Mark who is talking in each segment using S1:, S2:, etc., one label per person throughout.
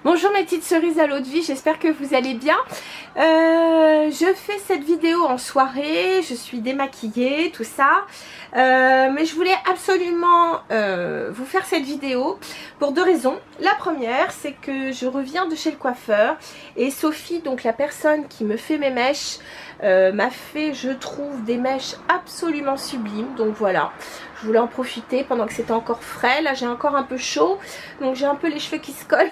S1: Bonjour mes petites cerises à l'eau de vie, j'espère que vous allez bien. Je fais cette vidéo en soirée, je suis démaquillée, tout ça. Mais je voulais absolument vous faire cette vidéo pour deux raisons. La première, c'est que je reviens de chez le coiffeur et Sophie, donc la personne qui me fait mes mèches, m'a fait, je trouve, des mèches absolument sublimes. Donc voilà, je voulais en profiter pendant que c'était encore frais. Là j'ai encore un peu chaud, donc j'ai un peu les cheveux qui se collent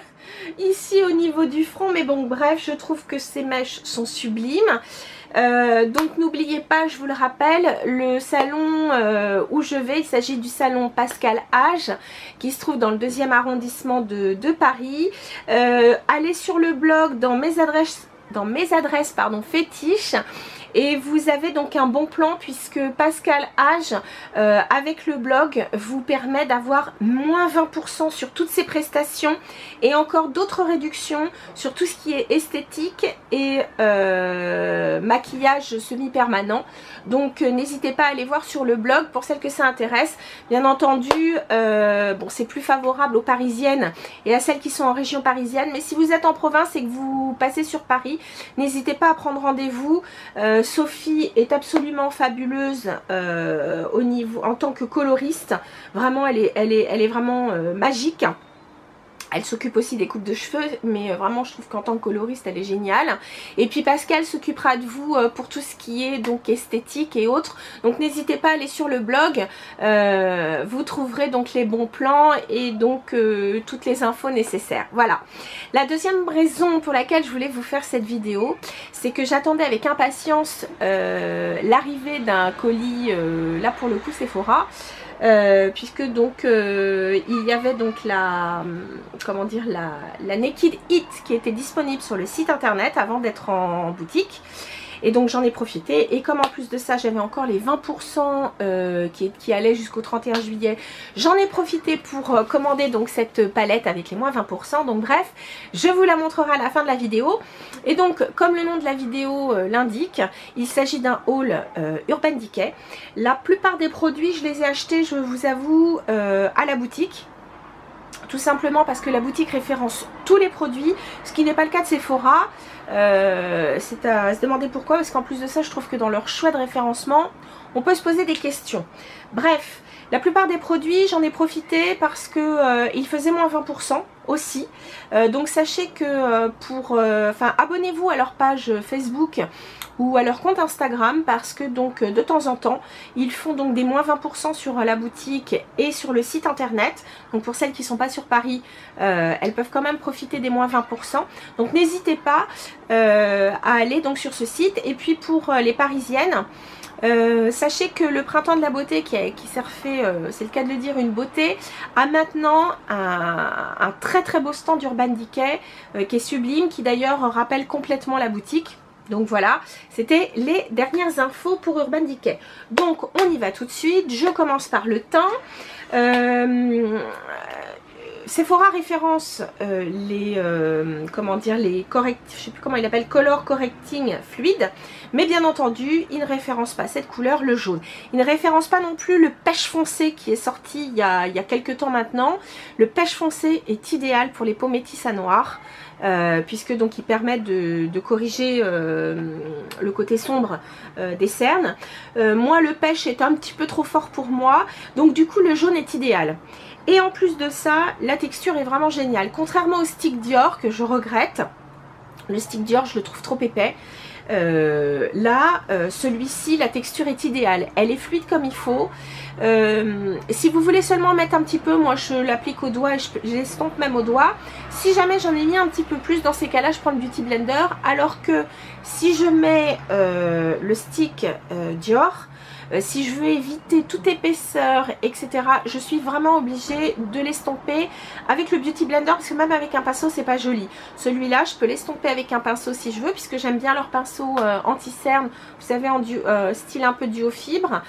S1: ici au niveau du front, mais bon bref, je trouve que ces mèches sont sublimes. Donc n'oubliez pas, je vous le rappelle, le salon où je vais, il s'agit du salon Pascal Age qui se trouve dans le 2e arrondissement de Paris. Allez sur le blog dans mes adresses fétiches. Et vous avez donc un bon plan puisque Pascal Age avec le blog vous permet d'avoir moins 20% sur toutes ses prestations et encore d'autres réductions sur tout ce qui est esthétique et maquillage semi-permanent. Donc n'hésitez pas à aller voir sur le blog pour celles que ça intéresse. Bien entendu, bon, c'est plus favorable aux parisiennes et à celles qui sont en région parisienne. Mais si vous êtes en province et que vous passez sur Paris, n'hésitez pas à prendre rendez-vous. Sophie est absolument fabuleuse au niveau, en tant que coloriste. Vraiment, elle est vraiment magique. Elle s'occupe aussi des coupes de cheveux, mais vraiment je trouve qu'en tant que coloriste elle est géniale. Et puis Pascal s'occupera de vous pour tout ce qui est donc esthétique et autres. Donc n'hésitez pas à aller sur le blog, vous trouverez donc les bons plans et donc toutes les infos nécessaires. Voilà. La deuxième raison pour laquelle je voulais vous faire cette vidéo, c'est que j'attendais avec impatience l'arrivée d'un colis, là pour le coup Sephora. Puisque donc il y avait donc la Naked It qui était disponible sur le site internet avant d'être en boutique. Et donc j'en ai profité, et comme en plus de ça j'avais encore les 20% qui allaient jusqu'au 31 juillet, j'en ai profité pour commander donc cette palette avec les moins 20%. Donc bref, je vous la montrerai à la fin de la vidéo. Et donc comme le nom de la vidéo l'indique, il s'agit d'un haul Urban Decay. La plupart des produits je les ai achetés, je vous avoue, à la boutique. Tout simplement parce que la boutique référence tous les produits, ce qui n'est pas le cas de Sephora. C'est à se demander pourquoi, parce qu'en plus de ça je trouve que dans leur choix de référencement on peut se poser des questions. Bref, la plupart des produits j'en ai profité parce que ils faisaient moins 20% aussi. Donc sachez que abonnez-vous à leur page Facebook ou à leur compte Instagram, parce que donc de temps en temps ils font donc des moins 20% sur la boutique et sur le site internet. Donc pour celles qui ne sont pas sur Paris, elles peuvent quand même profiter des moins 20%. Donc n'hésitez pas à aller donc sur ce site. Et puis pour les parisiennes, sachez que le printemps de la beauté qui s'est refait, c'est le cas de le dire, une beauté, a maintenant un très très beau stand d'Urban Decay qui est sublime, qui d'ailleurs rappelle complètement la boutique. Donc voilà, c'était les dernières infos pour Urban Decay. Donc on y va tout de suite. Je commence par le teint. Sephora référence les je sais plus comment il appelle, color correcting fluide, mais bien entendu il ne référence pas cette couleur, le jaune. Il ne référence pas non plus le pêche foncé qui est sorti il y a quelques temps maintenant. Le pêche foncé est idéal pour les peaux métisses à noir, puisque donc il permet de corriger le côté sombre des cernes. Moi le pêche est un petit peu trop fort pour moi, donc du coup le jaune est idéal. Et en plus de ça, la texture est vraiment géniale. Contrairement au stick Dior que je regrette, le stick Dior je le trouve trop épais. Celui-ci, la texture est idéale. Elle est fluide comme il faut. Si vous voulez seulement mettre un petit peu, moi je l'applique au doigt et je l'estompe même au doigt. Si jamais j'en ai mis un petit peu plus, dans ces cas-là, je prends le Beauty Blender. Alors que si je mets le stick Dior, si je veux éviter toute épaisseur, etc., je suis vraiment obligée de l'estomper avec le Beauty Blender, parce que même avec un pinceau c'est pas joli. Celui-là je peux l'estomper avec un pinceau si je veux, puisque j'aime bien leur pinceau anti-cerne, vous savez, en style un peu duo fibre.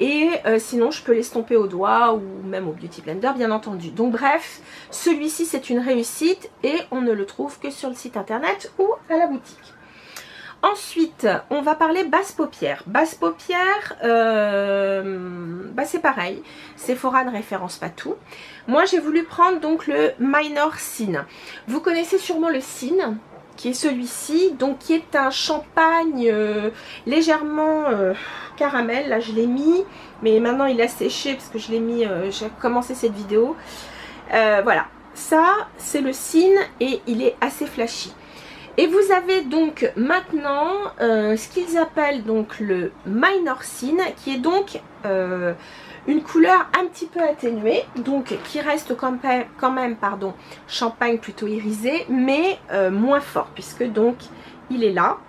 S1: Et sinon je peux l'estomper au doigt ou même au Beauty Blender bien entendu. Donc bref, celui-ci c'est une réussite et on ne le trouve que sur le site internet ou à la boutique. Ensuite, on va parler basse paupière. Basse paupière, c'est pareil. Sephora ne référence pas tout. Moi, j'ai voulu prendre donc le Minor Sin. Vous connaissez sûrement le Sin, qui est celui-ci, donc qui est un champagne légèrement caramel. Là, je l'ai mis, mais maintenant il a séché parce que je l'ai mis, j'ai commencé cette vidéo. Voilà, ça, c'est le Sin et il est assez flashy. Et vous avez donc maintenant ce qu'ils appellent donc le Minor Sin, qui est donc une couleur un petit peu atténuée, donc qui reste quand même pardon, champagne plutôt irisé, mais moins fort, puisque donc il est là.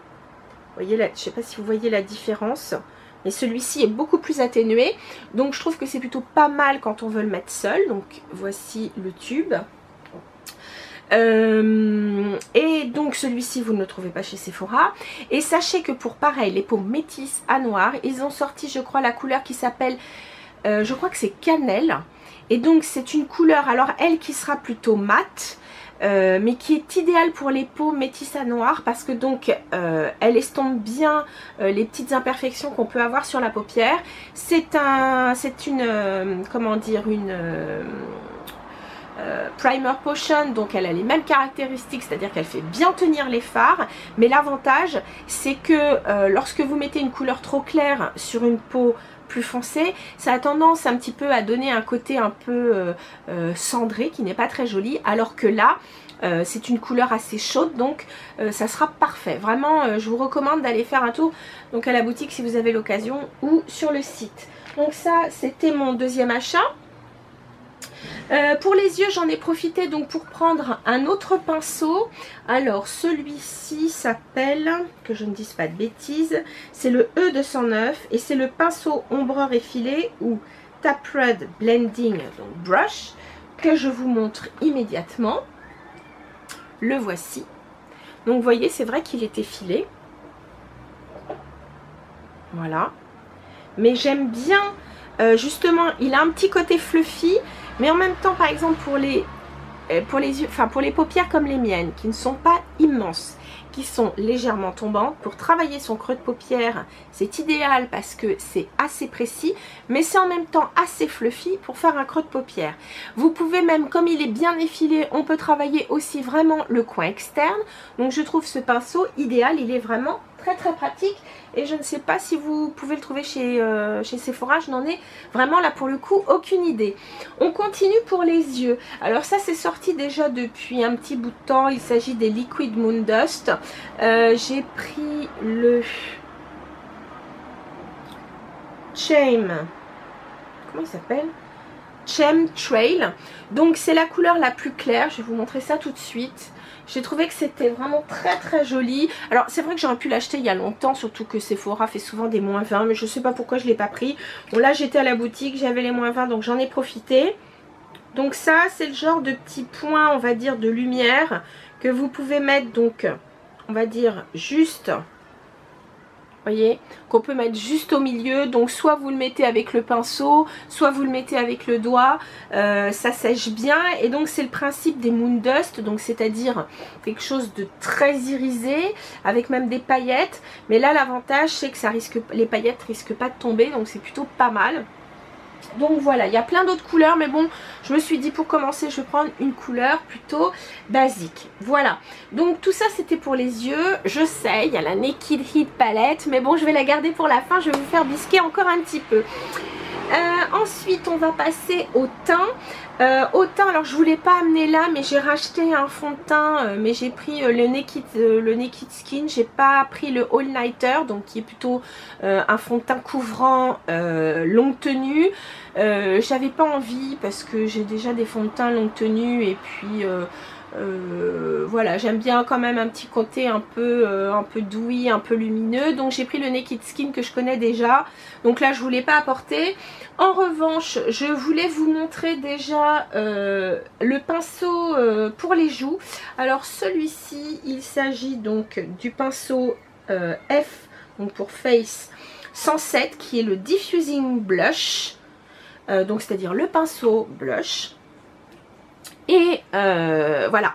S1: Vous voyez là, je ne sais pas si vous voyez la différence, mais celui-ci est beaucoup plus atténué, donc je trouve que c'est plutôt pas mal quand on veut le mettre seul. Donc voici le tube. Et donc celui-ci vous ne le trouvez pas chez Sephora. Et sachez que pour pareil les peaux métisses à noir, ils ont sorti je crois la couleur qui s'appelle je crois que c'est cannelle. Et donc c'est une couleur, alors elle qui sera plutôt mate, mais qui est idéale pour les peaux métisses à noir, parce que donc elle estompe bien les petites imperfections qu'on peut avoir sur la paupière. C'est une comment dire, une Primer Potion, donc elle a les mêmes caractéristiques, c'est-à-dire qu'elle fait bien tenir les fards, mais l'avantage c'est que lorsque vous mettez une couleur trop claire sur une peau plus foncée, ça a tendance un petit peu à donner un côté un peu cendré qui n'est pas très joli, alors que là c'est une couleur assez chaude, donc ça sera parfait. Vraiment je vous recommande d'aller faire un tour donc à la boutique si vous avez l'occasion, ou sur le site. Donc ça c'était mon deuxième achat. Pour les yeux, j'en ai profité donc pour prendre un autre pinceau. Alors celui-ci s'appelle, que je ne dise pas de bêtises, c'est le E209 et c'est le pinceau ombreur effilé ou Tapered Blending donc Brush, que je vous montre immédiatement. Le voici. Donc vous voyez, c'est vrai qu'il est effilé. Voilà. Mais j'aime bien, justement, il a un petit côté fluffy. Mais en même temps, par exemple, pour les yeux, enfin pour les paupières comme les miennes, qui ne sont pas immenses, qui sont légèrement tombantes, pour travailler son creux de paupière, c'est idéal parce que c'est assez précis, mais c'est en même temps assez fluffy pour faire un creux de paupière. Vous pouvez même, comme il est bien effilé, on peut travailler aussi vraiment le coin externe. Donc je trouve ce pinceau idéal, il est vraiment très pratique. Et je ne sais pas si vous pouvez le trouver chez Sephora, je n'en ai vraiment là pour le coup aucune idée. On continue pour les yeux. Alors ça c'est sorti déjà depuis un petit bout de temps, il s'agit des Liquid Moon Dust. J'ai pris le comment il s'appelle, Chemtrail. Donc c'est la couleur la plus claire, je vais vous montrer ça tout de suite. J'ai trouvé que c'était vraiment très joli. Alors c'est vrai que j'aurais pu l'acheter il y a longtemps, surtout que Sephora fait souvent des moins 20, mais je sais pas pourquoi je ne l'ai pas pris. Bon là j'étais à la boutique, j'avais les moins 20 donc j'en ai profité. Donc ça c'est le genre de petit point, on va dire, de lumière que vous pouvez mettre donc, on va dire juste, voyez, qu'on peut mettre juste au milieu. Donc soit vous le mettez avec le pinceau, soit vous le mettez avec le doigt, ça sèche bien. Et donc c'est le principe des Moon Dust, donc c'est-à-dire quelque chose de très irisé avec même des paillettes. Mais là l'avantage c'est que ça risque, les paillettes risquent pas de tomber, donc c'est plutôt pas mal. Donc voilà, il y a plein d'autres couleurs, mais bon, je me suis dit pour commencer, je vais prendre une couleur plutôt basique. Voilà, donc tout ça c'était pour les yeux. Je sais, il y a la Naked Heat palette, mais bon, je vais la garder pour la fin, je vais vous faire bisquer encore un petit peu. Ensuite, on va passer au teint. Au teint, alors je voulais pas amener là, mais j'ai racheté un fond de teint, mais j'ai pris le Naked Skin. J'ai pas pris le All Nighter, donc qui est plutôt un fond de teint couvrant longue tenue. J'avais pas envie parce que j'ai déjà des fonds de teint longue tenue et puis voilà, j'aime bien quand même un petit côté un peu douilly, un peu lumineux. Donc j'ai pris le Naked Skin que je connais déjà. Donc là je voulais pas apporter. En revanche, je voulais vous montrer déjà le pinceau pour les joues. Alors celui-ci, il s'agit donc du pinceau F, donc pour Face 107, qui est le Diffusing Blush. Donc c'est à dire le pinceau blush. Et voilà,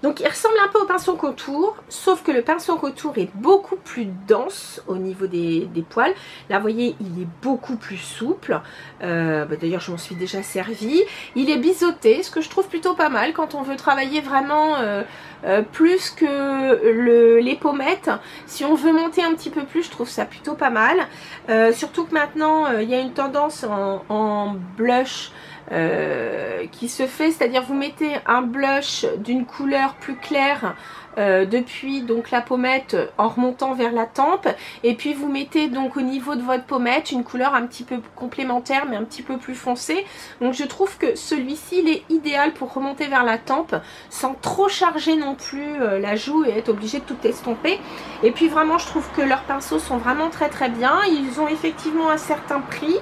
S1: Donc il ressemble un peu au pinceau contour, sauf que le pinceau contour est beaucoup plus dense au niveau des poils. Là vous voyez, il est beaucoup plus souple. D'ailleurs je m'en suis déjà servi. Il est biseauté, ce que je trouve plutôt pas mal quand on veut travailler vraiment plus que les pommettes. Si on veut monter un petit peu plus, je trouve ça plutôt pas mal. Surtout que maintenant il y a une tendance en blush qui se fait, c'est-à-dire vous mettez un blush d'une couleur plus claire depuis donc la pommette en remontant vers la tempe, et puis vous mettez donc au niveau de votre pommette une couleur un petit peu complémentaire mais un petit peu plus foncée. Donc je trouve que celui-ci il est idéal pour remonter vers la tempe sans trop charger non plus la joue et être obligé de tout estomper. Et puis vraiment je trouve que leurs pinceaux sont vraiment très très bien. Ils ont effectivement un certain prix.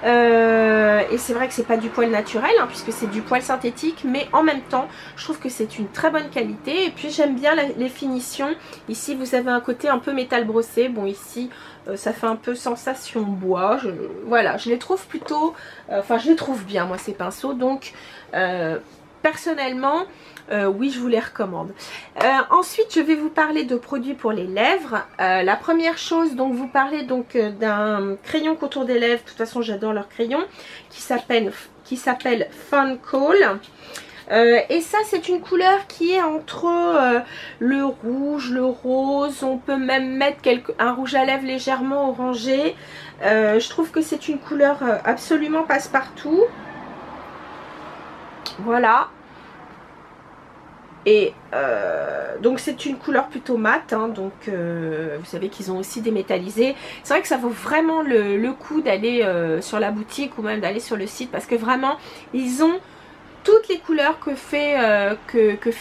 S1: Et c'est vrai que c'est pas du poil naturel hein, puisque c'est du poil synthétique, mais en même temps je trouve que c'est une très bonne qualité. Et puis j'aime bien les finitions. Ici vous avez un côté un peu métal brossé. Bon ici ça fait un peu sensation bois. Voilà, je les trouve plutôt enfin je les trouve bien moi ces pinceaux. Donc personnellement oui, je vous les recommande. Ensuite, je vais vous parler de produits pour les lèvres. La première chose, donc vous parlez donc d'un crayon contour des lèvres. De toute façon, j'adore leur crayon qui s'appelle Fun Call. Et ça, c'est une couleur qui est entre le rouge, le rose. On peut même mettre un rouge à lèvres légèrement orangé. Je trouve que c'est une couleur absolument passe-partout. Voilà. Et donc c'est une couleur plutôt mate hein, donc vous savez qu'ils ont aussi démétallisé. C'est vrai que ça vaut vraiment le coup d'aller sur la boutique ou même d'aller sur le site, parce que vraiment ils ont toutes les couleurs que fait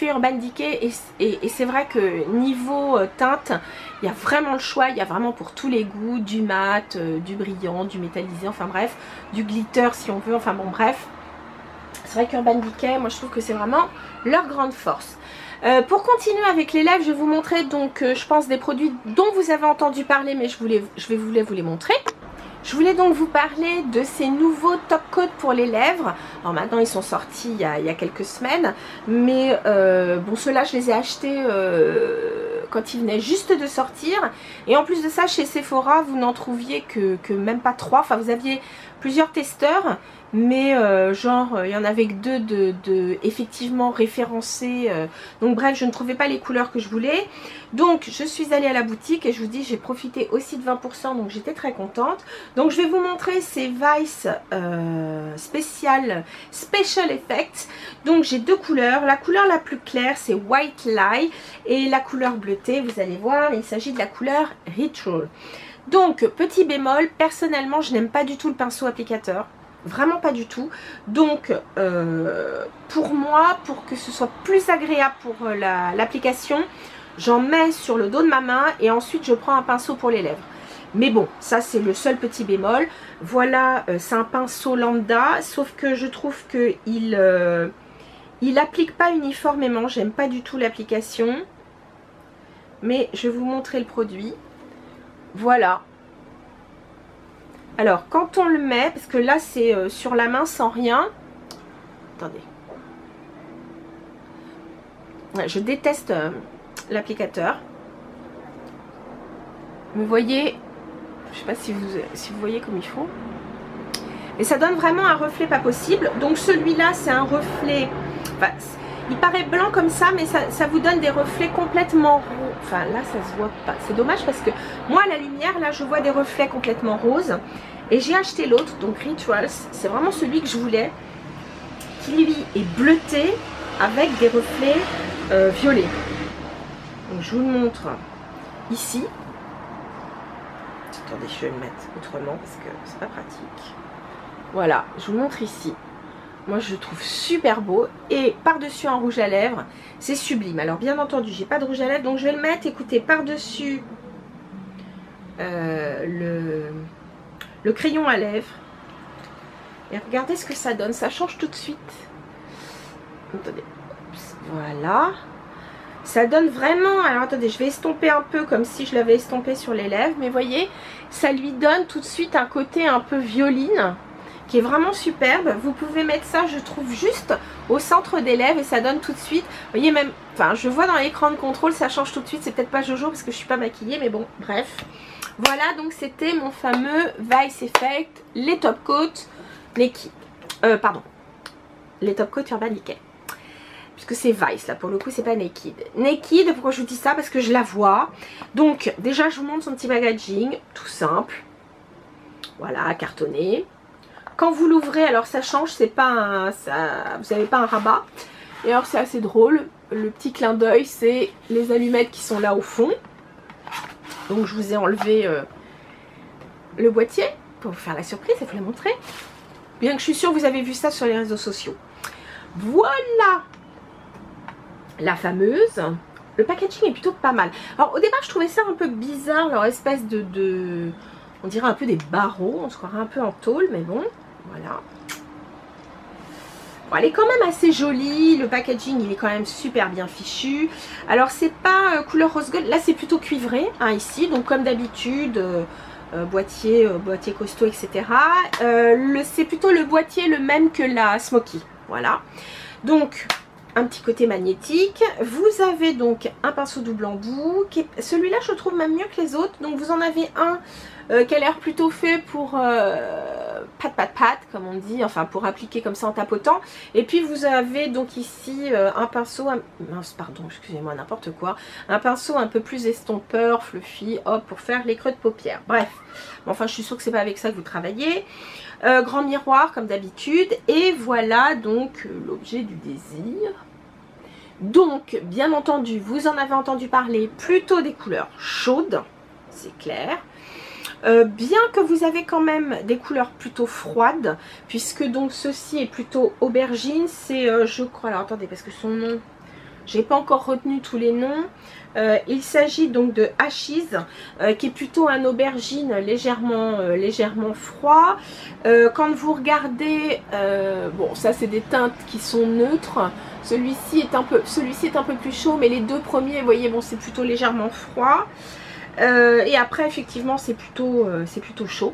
S1: Urban Decay, et c'est vrai que niveau teinte il y a vraiment le choix. Il y a vraiment pour tous les goûts, du mat, du brillant, du métallisé, enfin bref, du glitter si on veut, enfin bon bref. C'est vrai qu'Urban Decay, moi je trouve que c'est vraiment leur grande force. Pour continuer avec les lèvres, je vais vous montrer donc je pense des produits dont vous avez entendu parler, mais je vais vous les montrer. Je voulais donc vous parler de ces nouveaux top coat pour les lèvres. Alors maintenant ils sont sortis il y a quelques semaines, mais bon ceux-là je les ai achetés quand ils venaient juste de sortir. Et en plus de ça, chez Sephora vous n'en trouviez que même pas 3. Enfin vous aviez plusieurs testeurs, mais genre il y en avait que 2 effectivement référencés. Donc bref, je ne trouvais pas les couleurs que je voulais. Donc je suis allée à la boutique et je vous dis j'ai profité aussi de 20%, donc j'étais très contente. Donc je vais vous montrer ces Vice Special Effects. Donc j'ai 2 couleurs. La couleur la plus claire c'est White Lie, et la couleur bleutée, vous allez voir, il s'agit de la couleur Ritual. Donc petit bémol, personnellement je n'aime pas du tout le pinceau applicateur. Vraiment pas du tout. Donc pour moi, pour que ce soit plus agréable pour l'application, j'en mets sur le dos de ma main et ensuite je prends un pinceau pour les lèvres. Mais bon, ça c'est le seul petit bémol. Voilà, c'est un pinceau lambda, sauf que je trouve que il applique pas uniformément. J'aime pas du tout l'application. Mais je vais vous montrer le produit. Voilà. Alors quand on le met, parce que là c'est sur la main sans rien. Attendez. Ouais, je déteste l'applicateur. Vous voyez, je sais pas si vous voyez comme il faut. Et ça donne vraiment un reflet pas possible. Donc celui-là c'est un reflet, enfin, il paraît blanc comme ça, mais ça vous donne des reflets complètement roses. Enfin là ça se voit pas, c'est dommage parce que moi à la lumière là je vois des reflets complètement roses. Et j'ai acheté l'autre, donc Rituals, c'est vraiment celui que je voulais, qui lui est bleuté avec des reflets violets. Donc je vous le montre ici. Attendez, je vais le mettre autrement parce que c'est pas pratique. Voilà, je vous le montre ici. Moi je le trouve super beau, et par-dessus un rouge à lèvres, c'est sublime. Alors bien entendu, j'ai pas de rouge à lèvres, donc je vais le mettre, écoutez, par-dessus le crayon à lèvres. Et regardez ce que ça donne, ça change tout de suite. Attendez, voilà. Ça donne vraiment, alors attendez, je vais estomper un peu comme si je l'avais estompé sur les lèvres, mais voyez, ça lui donne tout de suite un côté un peu violine qui est vraiment superbe. Vous pouvez mettre ça, je trouve, juste au centre des lèvres et ça donne tout de suite, vous voyez même, enfin je vois dans l'écran de contrôle, ça change tout de suite. C'est peut-être pas Jojo parce que je suis pas maquillée, mais bon, bref. Voilà, donc c'était mon fameux Vice Effect, les top coat Naked. Pardon, les top coat Urban Decay. Puisque c'est Vice, là, pour le coup, c'est pas Naked. Naked, pourquoi je vous dis ça? Parce que je la vois. Donc, déjà, je vous montre son petit packaging, tout simple. Voilà, cartonné. Quand vous l'ouvrez, alors ça change, c'est pas un, vous n'avez pas un rabat. Et alors, c'est assez drôle. Le petit clin d'œil, c'est les allumettes qui sont là au fond. Donc, je vous ai enlevé le boîtier pour vous faire la surprise et vous la montrer. Bien que je suis sûre que vous avez vu ça sur les réseaux sociaux. Voilà la fameuse. Le packaging est plutôt pas mal. Alors au départ je trouvais ça un peu bizarre, leur espèce de on dirait un peu des barreaux, on se croirait un peu en tôle, mais bon, voilà. Bon, elle est quand même assez jolie, le packaging il est quand même super bien fichu. Alors c'est pas couleur rose gold, là c'est plutôt cuivré, hein, ici, donc comme d'habitude, boîtier costaud, etc. C'est plutôt le boîtier le même que la Smoky, voilà. Donc un petit côté magnétique. Vous avez donc un pinceau double embout. Celui-là, je trouve même mieux que les autres. Donc, vous en avez un qui a l'air plutôt fait pour pat, comme on dit. Enfin, pour appliquer comme ça en tapotant. Et puis, vous avez donc ici un pinceau... mince, pardon, excusez-moi, n'importe quoi. Un pinceau un peu plus estompeur, fluffy, hop, pour faire les creux de paupières. Bref. Bon, enfin, je suis sûre que c'est pas avec ça que vous travaillez. Grand miroir comme d'habitude et voilà donc l'objet du désir. Donc bien entendu vous en avez entendu parler, plutôt des couleurs chaudes, c'est clair. Bien que vous avez quand même des couleurs plutôt froides, puisque donc ceci est plutôt aubergine, c'est je crois, alors attendez parce que son nom, j'ai pas encore retenu tous les noms. Il s'agit donc de Ashes, qui est plutôt un aubergine légèrement froid. Quand vous regardez, bon ça c'est des teintes qui sont neutres. Celui-ci est un peu plus chaud, mais les deux premiers, vous voyez, bon c'est plutôt légèrement froid. Et après effectivement c'est plutôt chaud.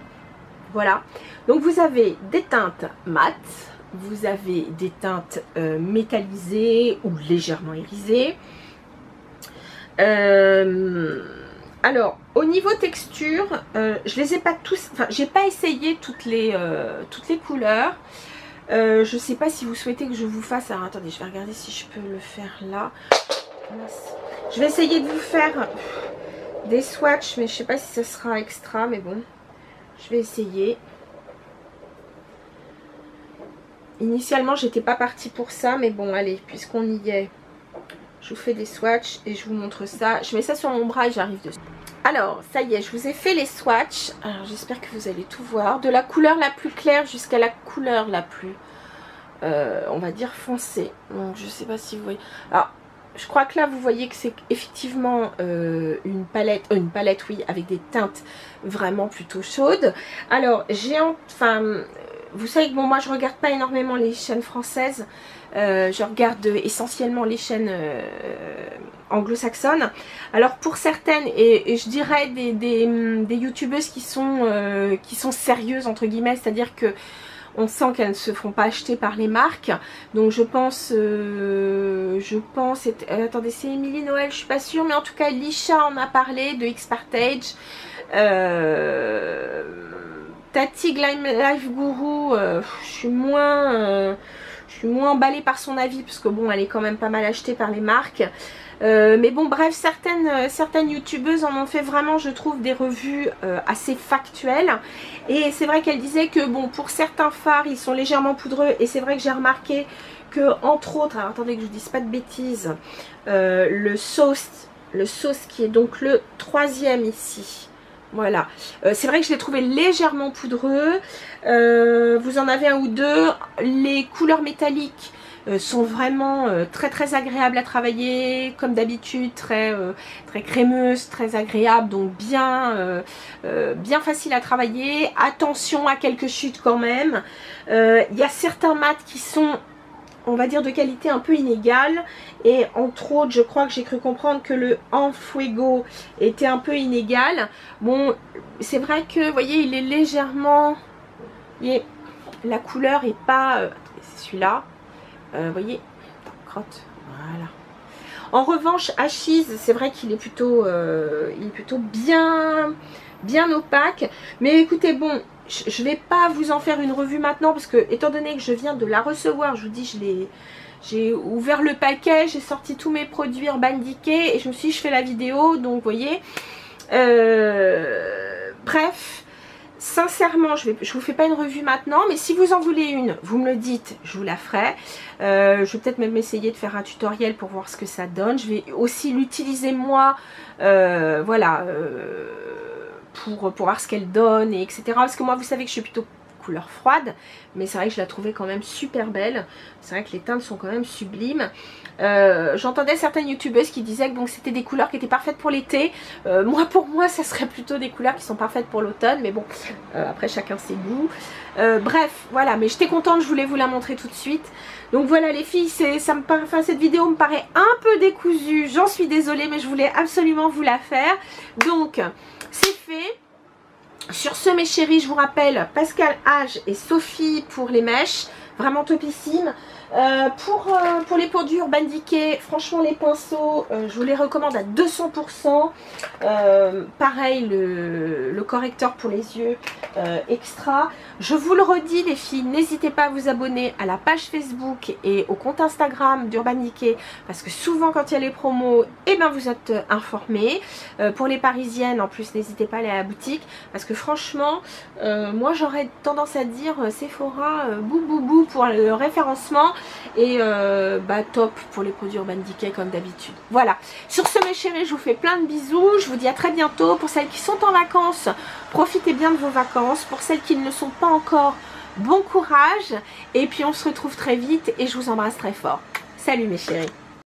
S1: Voilà. Donc vous avez des teintes mates. Vous avez des teintes métallisées ou légèrement irisées. Alors au niveau texture, je les ai pas tous, enfin j'ai pas essayé toutes les couleurs. Je sais pas si vous souhaitez que je vous fasse. Alors attendez, je vais regarder si je peux le faire là. Je vais essayer de vous faire des swatchs, mais je sais pas si ça sera extra, mais bon, je vais essayer. Initialement j'étais pas partie pour ça, mais bon allez, puisqu'on y est, je vous fais des swatchs et je vous montre ça. Je mets ça sur mon bras et j'arrive dessus. Alors ça y est, je vous ai fait les swatchs. Alors j'espère que vous allez tout voir, de la couleur la plus claire jusqu'à la couleur la plus on va dire foncée. Donc je sais pas si vous voyez. Alors je crois que là vous voyez que c'est effectivement une palette oui, avec des teintes vraiment plutôt chaudes. Alors j'ai enfin vous savez que bon, moi je regarde pas énormément les chaînes françaises, je regarde essentiellement les chaînes anglo-saxonnes. Alors pour certaines, et je dirais des youtubeuses qui sont sérieuses entre guillemets, c'est-à-dire que on sent qu'elles ne se font pas acheter par les marques. Donc je pense attendez, c'est Émilie Noël, je suis pas sûre, mais en tout cas Lisha en a parlé de X-Partage. Tati Life Guru, je suis moins emballée par son avis parce que bon, elle est quand même pas mal achetée par les marques. Mais bon, bref, certaines youtubeuses en ont fait vraiment, je trouve, des revues assez factuelles. Et c'est vrai qu'elle disait que bon, pour certains fards, ils sont légèrement poudreux. Et c'est vrai que j'ai remarqué que entre autres, alors attendez que je dise pas de bêtises, le sauce qui est donc le troisième ici. Voilà, c'est vrai que je l'ai trouvé légèrement poudreux. Vous en avez un ou deux. Les couleurs métalliques sont vraiment très agréables à travailler, comme d'habitude, très crémeuses, très agréables, donc bien facile à travailler. Attention à quelques chutes quand même. Il y a certains mats qui sont, on va dire, de qualité un peu inégale, et entre autres je crois que j'ai cru comprendre que le En Fuego était un peu inégal. Bon, c'est vrai que vous voyez, il est légèrement, la couleur est pas... c'est celui-là. Vous voyez, crotte. Voilà. En revanche, Ashes, c'est vrai qu'il est plutôt, bien opaque. Mais écoutez, bon, je ne vais pas vous en faire une revue maintenant parce que, étant donné que je viens de la recevoir, je vous dis, j'ai ouvert le paquet, j'ai sorti tous mes produits Urban Decay et je me suis dit, je fais la vidéo, donc vous voyez. Bref. Sincèrement, je vous fais pas une revue maintenant, mais si vous en voulez une, vous me le dites, je vous la ferai. Je vais peut-être même essayer de faire un tutoriel pour voir ce que ça donne. Je vais aussi l'utiliser moi, voilà, pour voir ce qu'elle donne, et etc. Parce que moi, vous savez que je suis plutôt couleur froide, mais c'est vrai que je la trouvais quand même super belle. C'est vrai que les teintes sont quand même sublimes. J'entendais certaines youtubeuses qui disaient que bon, c'était des couleurs qui étaient parfaites pour l'été. Pour moi, ça serait plutôt des couleurs qui sont parfaites pour l'automne, mais bon, après chacun ses goûts. Bref, voilà, mais j'étais contente, je voulais vous la montrer tout de suite. Donc voilà les filles, cette vidéo me paraît un peu décousue, j'en suis désolée, mais je voulais absolument vous la faire. Donc, c'est fait. Sur ce mes chéris, je vous rappelle Pascal Age et Sophie pour les mèches, vraiment topissime. Pour les produits Urban Decay, franchement les pinceaux, je vous les recommande à 200%. Pareil le correcteur pour les yeux extra. Je vous le redis les filles, n'hésitez pas à vous abonner à la page Facebook et au compte Instagram d'Urban Decay parce que souvent quand il y a les promos, eh ben vous êtes informés. Pour les parisiennes en plus, n'hésitez pas à aller à la boutique parce que franchement moi j'aurais tendance à dire Sephora bou bou bou pour le référencement et top pour les produits Urban Decay comme d'habitude. Voilà, sur ce mes chéris, je vous fais plein de bisous, je vous dis à très bientôt. Pour celles qui sont en vacances, profitez bien de vos vacances. Pour celles qui ne le sont pas encore, bon courage et puis on se retrouve très vite et je vous embrasse très fort. Salut mes chéris.